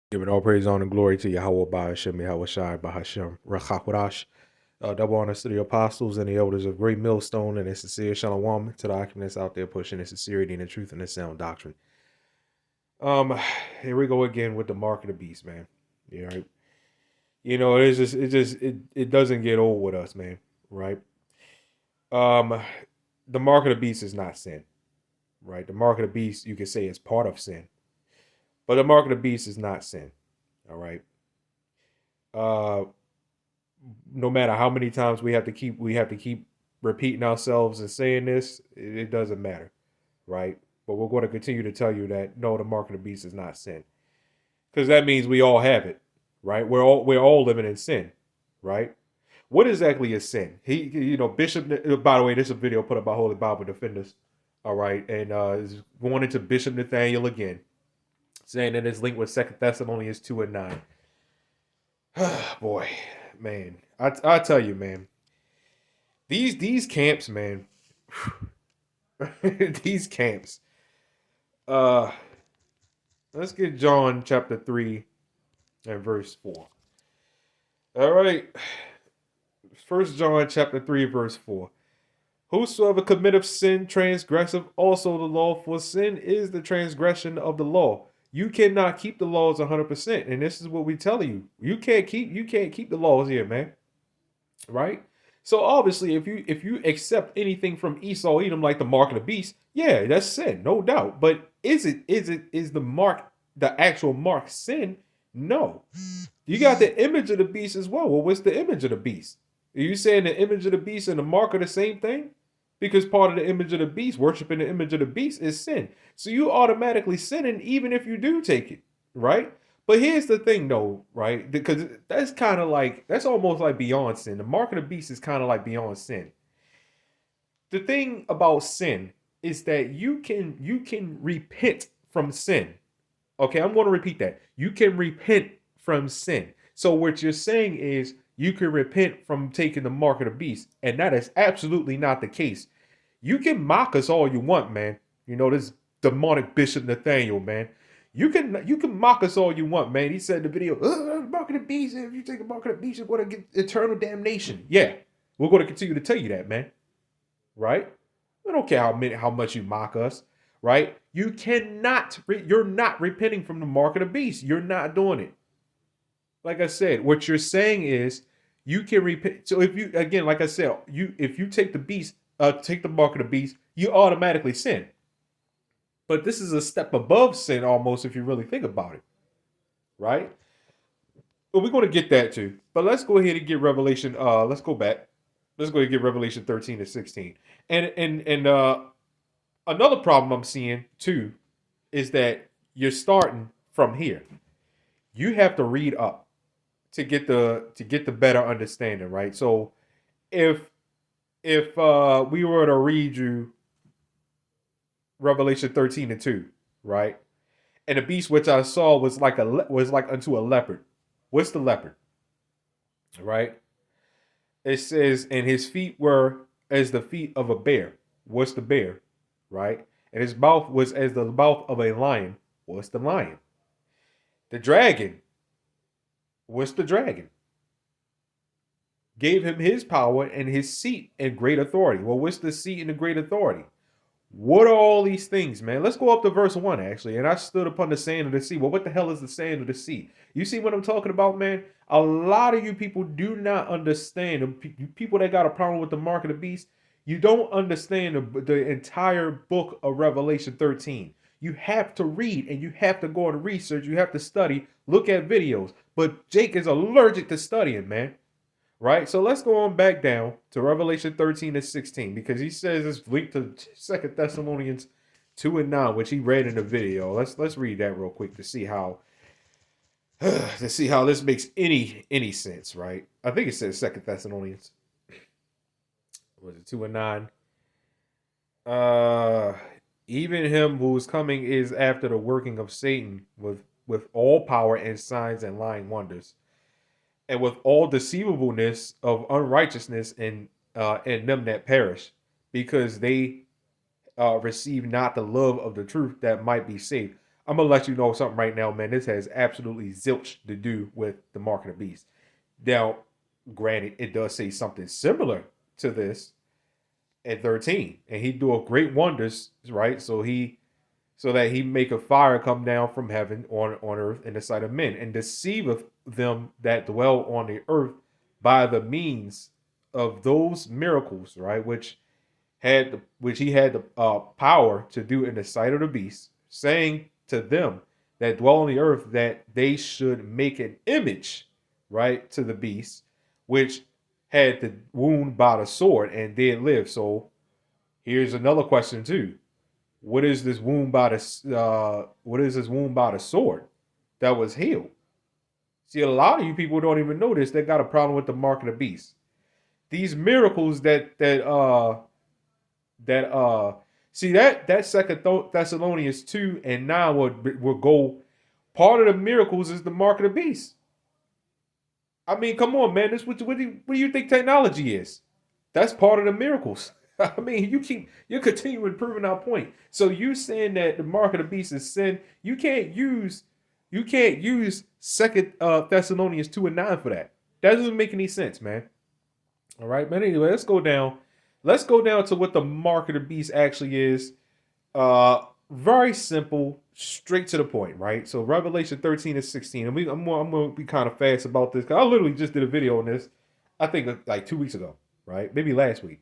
Giving all praise, honor, and glory to Yahawah, BAHASHAM, YAHAWASHI, BAHASHAM, RACHAQUADASH. Double honors to the apostles and the elders of Great Millstone and a sincere shalom to the occupants out there pushing the sincerity and the truth and the sound doctrine. Here we go again with the mark of the beast, man. Yeah, right. It doesn't get old with us, man. Right. Um, the mark of the beast is not sin, right? The mark of the beast, you could say, is part of sin, but the mark of the beast is not sin. All right. Uh, no matter how many times we have to keep repeating ourselves and saying this, it doesn't matter, right? But we're going to continue to tell you that no, the mark of the beast is not sin, because that means we all have it, right? We're all living in sin, right? What exactly is sin? Bishop. By the way, this is a video put up by Holy Bible Defenders. All right, and is going into Bishop Nathaniel again, saying that it's linked with Second Thessalonians 2:9. Boy, man, I tell you, man, these camps, man, these camps. Uh, let's get John chapter 3 and verse 4. All right, First John chapter 3 verse 4. Whosoever committeth sin transgressive also the law, for sin is the transgression of the law. You cannot keep the laws 100%, and this is what we tell you. You can't keep the laws here, man. Right? So obviously, if you accept anything from Esau, Edom, like the mark of the beast, yeah, that's sin, no doubt. But is the mark, the actual mark, sin? No. You got the image of the beast as well. Well, what's the image of the beast? Are you saying the image of the beast and the mark are the same thing? Because part of the image of the beast, worshiping the image of the beast, is sin. So you automatically sinning even if you do take it, right? But here's the thing, though, right? Because that's kind of like, that's almost like beyond sin. The mark of the beast is kind of like beyond sin. The thing about sin is that you can repent from sin. Okay, I'm going to repeat that. You can repent from sin. So what you're saying is you can repent from taking the mark of the beast, and that is absolutely not the case. You can mock us all you want, man. This demonic Bishop Nathaniel, man. You can mock us all you want, man. He said in the video, mark of the beast. If you take the mark of the beast, you're going to get eternal damnation. Yeah, we're going to continue to tell you that, man. Right? I don't care how much you mock us. Right? You're not repenting from the mark of the beast. You're not doing it. Like I said, what you're saying is you can repent. So if you, again, like I said, if you take take the mark of the beast, you automatically sin. But this is a step above sin almost if you really think about it, right? But we're going to get that too. But let's go ahead and get Revelation. Let's go back. Let's go ahead and get Revelation 13 to 16. And another problem I'm seeing too is that you're starting from here. You have to read up to get the better understanding, right? So if we were to read you Revelation 13 and 2, right? And the beast which I saw was like unto a leopard. What's the leopard? Right? It says, and his feet were as the feet of a bear. What's the bear? Right? And his mouth was as the mouth of a lion. What's the lion? The dragon. What's the dragon? Gave him his power and his seat and great authority. Well, what's the seat and the great authority? What are all these things, man? Let's go up to verse 1, actually. And I stood upon the sand of the sea. Well, what the hell is the sand of the sea? You see what I'm talking about, man? A lot of you people do not understand. You people that got a problem with the mark of the beast, you don't understand the entire book of Revelation 13. You have to read and you have to go and research. You have to study, look at videos. But Jake is allergic to studying, man. Right? So let's go on back down to Revelation 13 and 16 because he says it's linked to Second Thessalonians 2 and 9, which he read in the video. Let's read that real quick to see how this makes any sense, right? I think it says Second Thessalonians. Was it 2 and 9? Even him who is coming is after the working of Satan with all power and signs and lying wonders and with all deceivableness of unrighteousness in them that perish, because they receive not the love of the truth that might be saved. I'm gonna let you know something right now, man. This has absolutely zilch to do with the mark of the beast. Now, granted, it does say something similar to this at 13, and he doeth great wonders, right? So that he make a fire come down from heaven on earth in the sight of men, and deceiveth them that dwell on the earth by the means of those miracles, right? Which he had the power to do in the sight of the beast, saying to them that dwell on the earth that they should make an image, right, to the beast, which had the wound by the sword and did live. So here's another question too: what is this wound by the sword that was healed? See, a lot of you people don't even know this. They got a problem with the mark of the beast. These miracles that see that second Thessalonians 2 and 9 will go. Part of the miracles is the mark of the beast. I mean, come on, man. This what do you think technology is? That's part of the miracles. I mean, you're continuing proving our point. So you saying that the mark of the beast is sin? You can't use Second Thessalonians 2 and 9 for that. That doesn't make any sense, man. All right, but anyway, let's go down. Let's go down to what the mark of the beast actually is. Very simple, straight to the point, right? So Revelation 13 and 16. And I'm gonna be kind of fast about this because I literally just did a video on this. I think like 2 weeks ago, right? Maybe last week.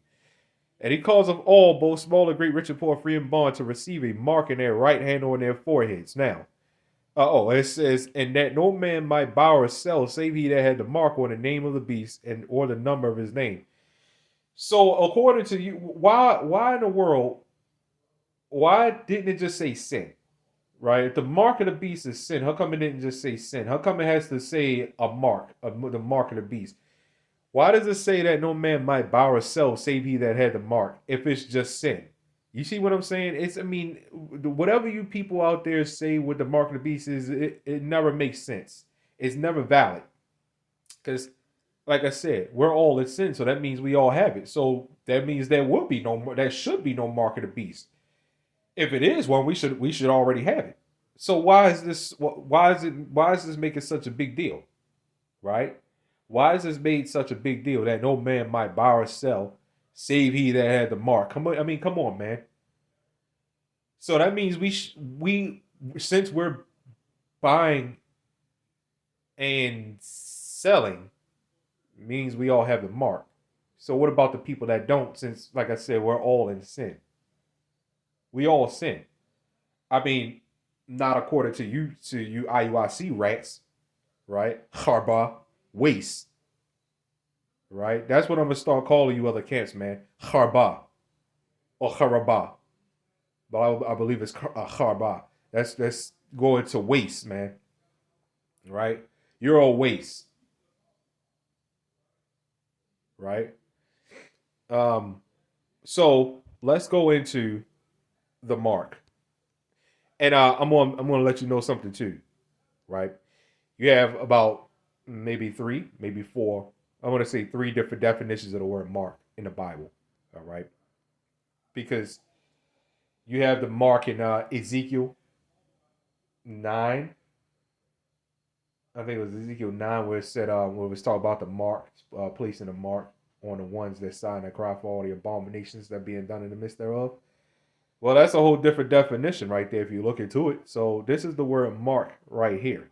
And he calls of all, both small and great, rich and poor, free and bond, to receive a mark in their right hand or in their foreheads. Now, it says, and that no man might buy or sell, save he that had the mark or the name of the beast and or the number of his name. So, according to you, why in the world, why didn't it just say sin? Right? If the mark of the beast is sin, how come it didn't just say sin? How come it has to say the mark of the beast? Why does it say that no man might buy or sell save he that had the mark if it's just sin? You see what I'm saying? Whatever you people out there say what the mark of the beast is, it never makes sense. It's never valid. Because, like I said, we're all in sin, so that means we all have it. So that means there should be no mark of the beast. If it is one, we should already have it. So why is this making such a big deal? Right? Why is this made such a big deal that no man might buy or sell, save he that had the mark? Come on, man. So that means since we're buying and selling, means we all have the mark. So what about the people that don't? Since, like I said, we're all in sin. We all sin. I mean, not according to you IUIC rats, right? Harba. Waste. Right? That's what I'm gonna start calling you other camps, man. Harba. Or Haraba. But I believe it's Harba. That's going to waste, man. Right? You're a waste. Right? So let's go into the mark. And I'm gonna let you know something too. Right? You have about maybe 3, maybe 4. I want to say 3 different definitions of the word mark in the Bible. All right. Because you have the mark in Ezekiel 9. I think it was Ezekiel 9 where it said, where it was talking about the mark, placing a mark on the ones that sign and cry for all the abominations that are being done in the midst thereof. Well, that's a whole different definition right there if you look into it. So this is the word mark right here.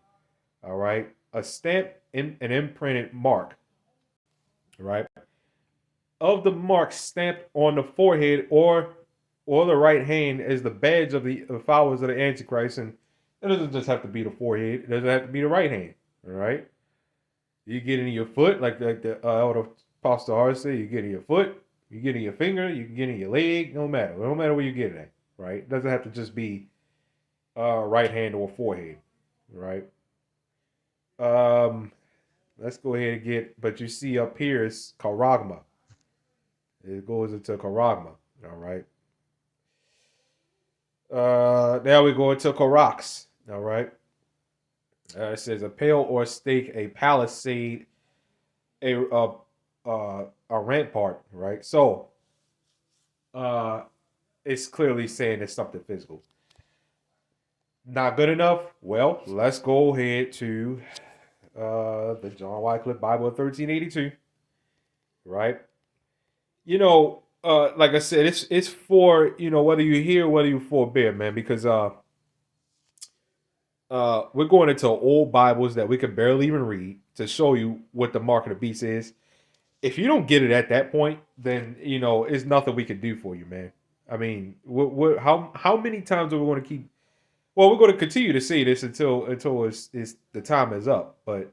All right. A stamp in an imprinted mark. Right. Of the mark stamped on the forehead or the right hand as the badge of the followers of the Antichrist. And it doesn't just have to be the forehead. It doesn't have to be the right hand. All right. You get in your foot, like the elder Apostle Hart said, you get in your foot, you get in your finger, you can get in your leg, no matter. No matter where you get it at. Right. It doesn't have to just be right hand or forehead. Right. Let's go ahead and but you see up here is charagma. It goes into charagma. All right. Now we go into Korax. All right. It says a pale or stake, a palisade, a rampart. Right. So, it's clearly saying it's something physical. Not good enough? Well, let's go ahead to the John Wycliffe Bible of 1382, right? Like I said, it's for, whether you hear, whether you forbear, man, because we're going into old Bibles that we can barely even read to show you what the mark of the beast is. If you don't get it at that point, then it's nothing we can do for you, man. I mean, how many times are we going to keep? Well, we're going to continue to say this until it's the time is up. But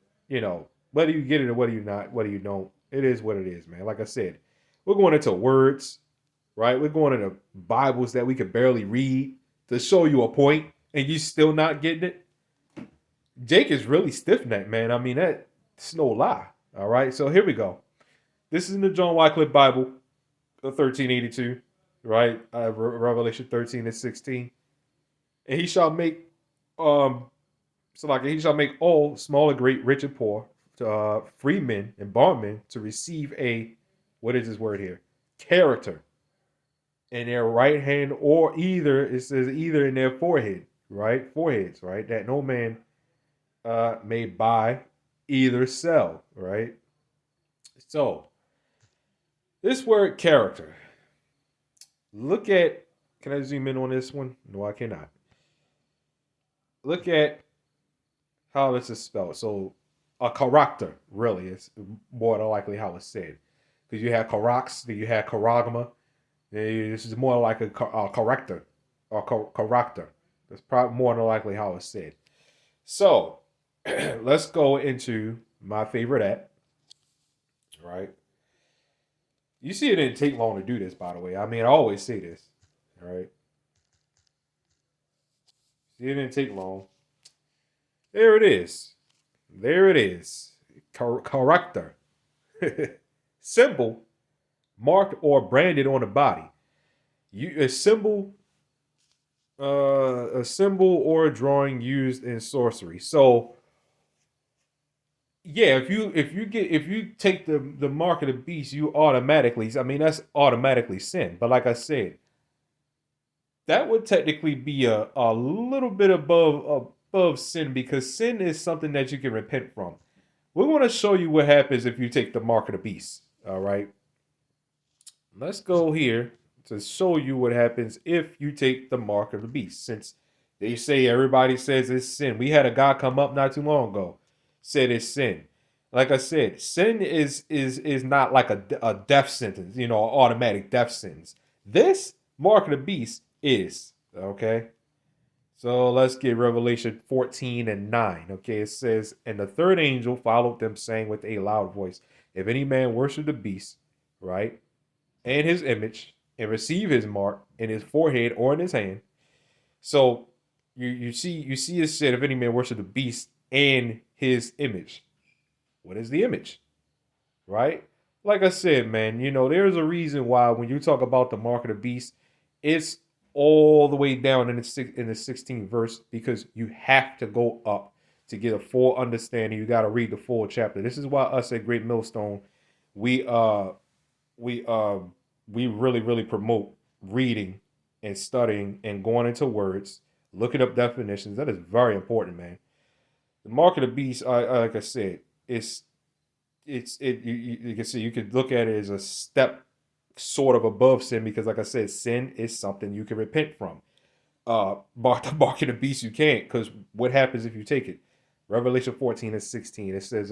whether you get it or whether you not, whether you don't, it is what it is, man. Like I said, we're going into words, right? We're going into Bibles that we can barely read to show you a point, and you still not getting it. Jake is really stiff necked, man. I mean, that's no lie. All right, so here we go. This is in the John Wycliffe Bible of 1382, right? Revelation 13 and 16. And he shall make, he shall make all, small and great, rich and poor, free men and bondmen to receive what is this word here? Character in their right hand, or either, it says either in their forehead, right? Foreheads, right? That no man may buy, either sell, right? So, this word character, look at, can I zoom in on this one? No, I cannot. Look at how this is spelled. So, a character, really, is more than likely how it's said. Because you have charax, then you have charagma. This is more like a character, or character. That's probably more than likely how it's said. So, let's go into my favorite app, right? You see, it didn't take long to do this, by the way. I mean, I always say this, right? See, it didn't take long. There it is. There it is. Character. Symbol marked or branded on the body. A symbol or a drawing used in sorcery. So yeah, if you take the mark of the beast, you automatically, I mean, that's automatically sin. But like I said, that would technically be a little bit above sin, because sin is something that you can repent from. We want to show you what happens if you take the mark of the beast. All right. Let's go here to show you what happens if you take the mark of the beast. Since they say, everybody says it's sin. We had a guy come up not too long ago, said it's sin. Like I said, sin is not like a death sentence, automatic death sentence. This mark of the beast is, okay? So let's get Revelation 14 and 9. Okay, it says, and the third angel followed them, saying with a loud voice, if any man worship the beast, right, and his image, and receive his mark in his forehead or in his hand. So you see it said, if any man worship the beast and his image. What is the image? Right? Like I said, man, there's a reason why when you talk about the mark of the beast, it's all the way down in the 16th verse, because you have to go up to get a full understanding. You got to read the full chapter. This is why us at Great Millstone, we really, really promote reading and studying and going into words, looking up definitions. That is very important, man. The mark of the beast, like I said, you can see, you could look at it as a step sort of above sin, because like I said, sin is something you can repent from. The mark of the beast you can't, because what happens if you take it? Revelation 14 and 16, it says,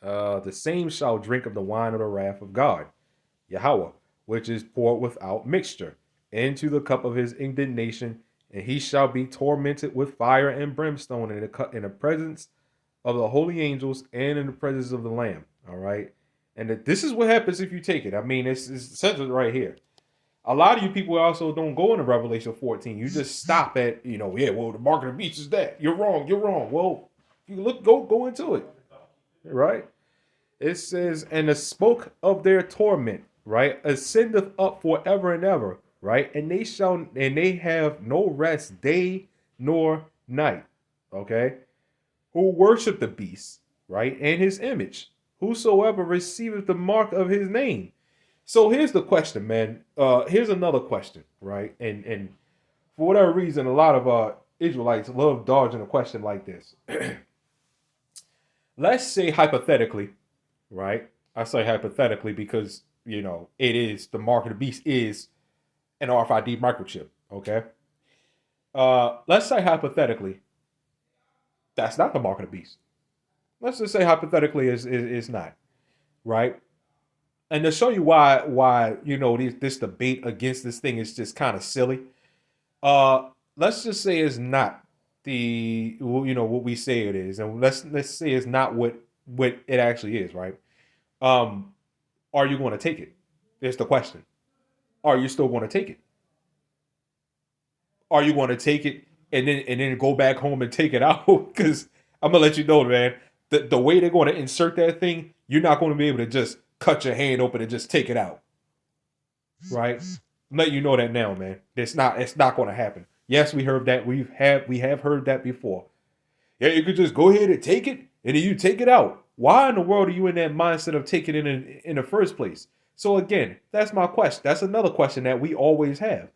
the same shall drink of the wine of the wrath of God, YAHAWAH, which is poured without mixture, into the cup of his indignation, and he shall be tormented with fire and brimstone in the presence of the holy angels and in the presence of the Lamb. All right. And this is what happens if you take it. I mean, it says it right here. A lot of you people also don't go into Revelation 14. You just stop at, well, the mark of the beast is that. You're wrong. You're wrong. Well, you go into it. Right. It says, and the smoke of their torment, right, ascendeth up forever and ever, right? And they have no rest day nor night. Okay. Who worship the beast, right, and his image, whosoever receiveth the mark of his name. So here's the question, man. Here's another question, right? And for whatever reason, a lot of Israelites love dodging a question like this. Let's say hypothetically, right? I say hypothetically because it is the mark of the beast is an RFID microchip. Okay. Let's say hypothetically that's not the mark of the beast. Let's just say hypothetically is not, right? And to show you why this debate against this thing is just kind of silly. Let's just say it's not what we say it is, and let's say it's not what it actually is, right? Um, are you going to take it? Is the question. Are you still going to take it? Are you going to take it and then go back home and take it out? Because I'm gonna let you know, man. The way they're going to insert that thing, you're not going to be able to just cut your hand open and just take it out, right? I'm letting you know that now, man. It's not going to happen. Yes, we heard that. We have heard that before. Yeah, you could just go ahead and take it, and then you take it out. Why in the world are you in that mindset of taking it in the first place? So again, that's my question. That's another question that we always have.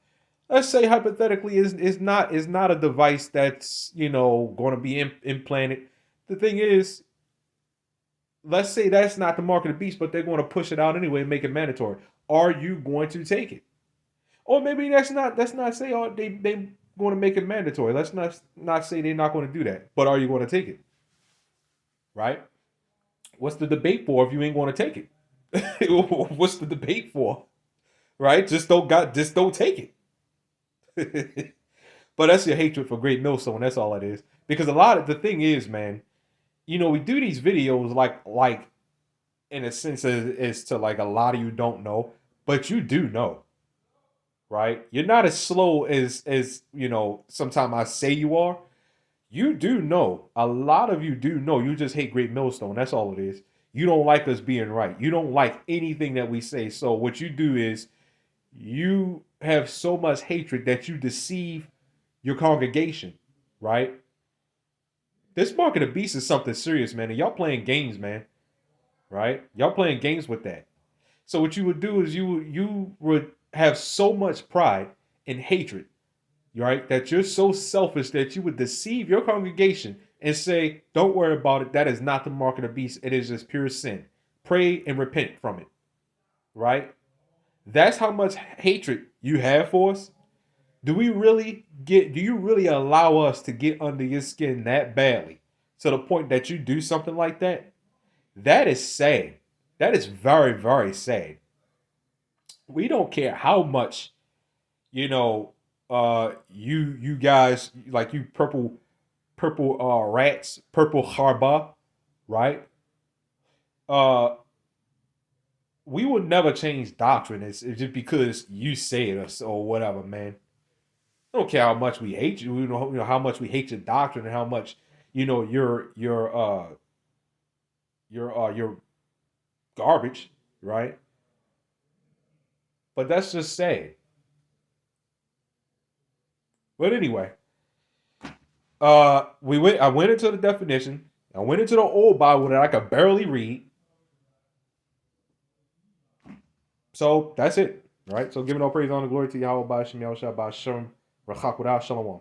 Let's say hypothetically is not a device that's going to be implanted. The thing is, let's say that's not the mark of the beast, but they're going to push it out anyway and make it mandatory. Are you going to take it? Or maybe that's not say they going to make it mandatory. Let's not say they're not going to do that. But are you going to take it? Right? What's the debate for if you ain't going to take it? What's the debate for? Right? Just don't take it. But that's your hatred for Great Millstone. That's all it is. Because the thing is, man, we do these videos like in a sense as to like a lot of you don't know, but you do know, right? You're not as slow as sometimes I say you are. You do know. A lot of you do know. You just hate Great Millstone. That's all it is. You don't like us being right. You don't like anything that we say. So what you do is you have so much hatred that you deceive your congregation, right? This mark of the beast is something serious, man. And y'all playing games, man. Right? Y'all playing games with that. So what you would do is you would have so much pride and hatred, right? That you're so selfish that you would deceive your congregation and say, "Don't worry about it. That is not the mark of the beast. It is just pure sin. Pray and repent from it." Right? That's how much hatred you have for us. Do you really allow us to get under your skin that badly to the point that you do something like that? That is sad. That is very, very sad. We don't care how much, you guys like you purple rats, purple harba, right? Uh we will never change doctrine. It's just because you say it or whatever, man. I don't care how much we hate you. You know how much we hate your doctrine and how much your garbage, right? But that's just sad. But anyway, I went into the definition. I went into the old Bible that I could barely read. So that's it, right? So giving all praise, honor, glory to Yahweh, BAHASHAM, YAHAWASHI, BAHASHAM, Shalom.